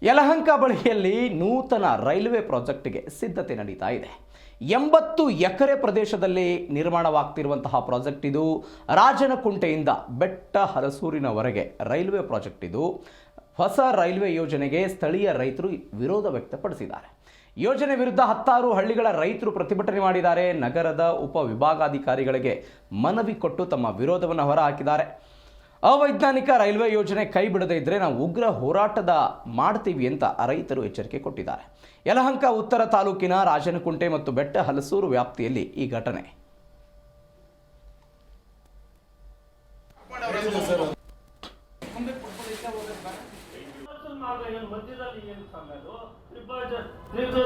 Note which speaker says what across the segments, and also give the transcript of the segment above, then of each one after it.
Speaker 1: ಯಲಹಂಕ ಬಳಿಯಲ್ಲಿ ನೂತನ ರೈಲ್ವೆ ಪ್ರಾಜೆಕ್ಟ್ಗೆ ಸಿದ್ಧತೆ ನಡೀತಾ ಇದೆ. 80 ಎಕರೆ ಪ್ರದೇಶದಲ್ಲಿ ನಿರ್ಮಾಣವಾಗ್ತಿರುವಂತಹ ಪ್ರಾಜೆಕ್ಟ್ ಇದು. ರಾಜನಕುಂಟೆಯಿಂದ ಬೆಟ್ಟ ಹಲಸೂರಿನವರೆಗೆ ರೈಲ್ವೆ ಪ್ರಾಜೆಕ್ಟ್ ಇದು. ಹೊಸ ರೈಲ್ವೆ ಯೋಜನೆಗೆ ಸ್ಥಳೀಯ ರೈತರು ವಿರೋಧ ವ್ಯಕ್ತಪಡಿಸಿದ್ದಾರೆ. ಯೋಜನೆ ವಿರುದ್ಧ 10 ಹಳ್ಳಿಗಳ ರೈತರು ಪ್ರತಿಭಟನೆ ಮಾಡಿದ್ದಾರೆ. ನಗರದ ಉಪವಿಭಾಗಾಧಿಕಾರಿಗಳಿಗೆ ಮನವಿ ಕೊಟ್ಟು ತಮ್ಮ ವಿರೋಧವನ್ನು ಹೊರಹಾಕಿದ್ದಾರೆ. ಅವೈಜ್ಞಾನಿಕ ರೈಲ್ವೆ ಯೋಜನೆ ಕೈ ಬಿಡದೇ ಇದ್ದರೆ ನಾವು ಉಗ್ರ ಹೋರಾಟದ ಮಾಡ್ತೀವಿ ಅಂತ ರೈತರು ಎಚ್ಚರಿಕೆ ಕೊಟ್ಟಿದ್ದಾರೆ. ಯಲಹಂಕ ಉತ್ತರ ತಾಲೂಕಿನ ರಾಜನಕುಂಟೆ ಮತ್ತು ಬೆಟ್ಟ ಹಲಸೂರು ವ್ಯಾಪ್ತಿಯಲ್ಲಿ ಈ ಘಟನೆ.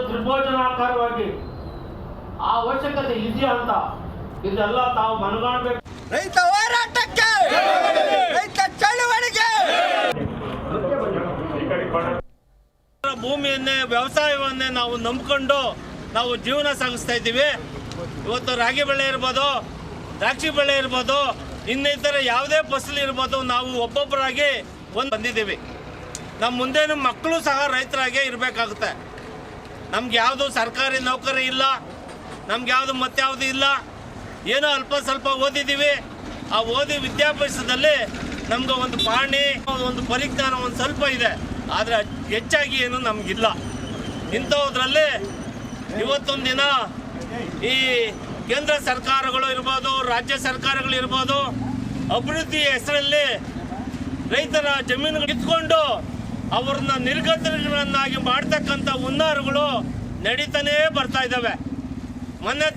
Speaker 2: ತ್ರಿಭೋಜನಾಕಾರವಾಗಿ ಆ ಅವಶ್ಯಕತೆ ಇದೆಯಾ ಅಂತ ಇದೆಲ್ಲ ತಾವು ಮನಗಾಣಬೇಕು.
Speaker 3: ರೈತ ಹೋರಾಟಕ್ಕೆ, ರೈತ ಚಳವಳಿಗೆ.
Speaker 2: ಭೂಮಿಯನ್ನೇ ವ್ಯವಸಾಯವನ್ನೇ ನಾವು ನಂಬಿಕೊಂಡು ನಾವು ಜೀವನ ಸಾಗಿಸ್ತಾ ಇದ್ದೀವಿ. ಇವತ್ತು ರಾಗಿ ಬೆಳೆ ಇರ್ಬೋದು, ದ್ರಾಕ್ಷಿ ಬೆಳೆ ಇರ್ಬೋದು, ಇನ್ನಿತರ ಯಾವುದೇ ಫಸಲು ಇರ್ಬೋದು, ನಾವು ಒಬ್ಬೊಬ್ಬರಾಗಿ ಬಂದಿದ್ದೀವಿ. ನಮ್ಮ ಮುಂದೇನು ಮಕ್ಕಳು ಸಹ ರೈತರಾಗೆ ಇರಬೇಕಾಗುತ್ತೆ. ನಮ್ಗೆ ಯಾವುದು ಸರ್ಕಾರಿ ನೌಕರಿ ಇಲ್ಲ, ನಮ್ಗೆ ಯಾವುದು ಮತ್ಯಾವುದು ಇಲ್ಲ. ಏನೋ ಅಲ್ಪ ಸ್ವಲ್ಪ ಓದಿದ್ದೀವಿ. ಆ ಓದಿ ವಿದ್ಯಾಭ್ಯಾಸದಲ್ಲಿ ನಮ್ಗೆ ಒಂದು ಪಾಣಿ, ಒಂದು ಪರಿಜ್ಞಾನ ಒಂದು ಸ್ವಲ್ಪ ಇದೆ, ಆದರೆ ಹೆಚ್ಚಾಗಿ ಏನು ನಮಗಿಲ್ಲ. ಇಂಥದ್ರಲ್ಲಿ ಇವತ್ತೊಂದು ದಿನ ಈ ಕೇಂದ್ರ ಸರ್ಕಾರಗಳು ಇರ್ಬೋದು, ರಾಜ್ಯ ಸರ್ಕಾರಗಳು ಇರ್ಬೋದು, ಅಭಿವೃದ್ಧಿ ಹೆಸರಲ್ಲಿ ರೈತರ ಜಮೀನುಗಳು ಕಿತ್ಕೊಂಡು ಅವ್ರನ್ನ ನಿರ್ಗತಗಳನ್ನಾಗಿ ಮಾಡ್ತಕ್ಕಂಥ ಹುನ್ನಾರಗಳು ನಡೀತಾನೇ ಬರ್ತಾ ಇದ್ದಾವೆ. ಮೊನ್ನೆ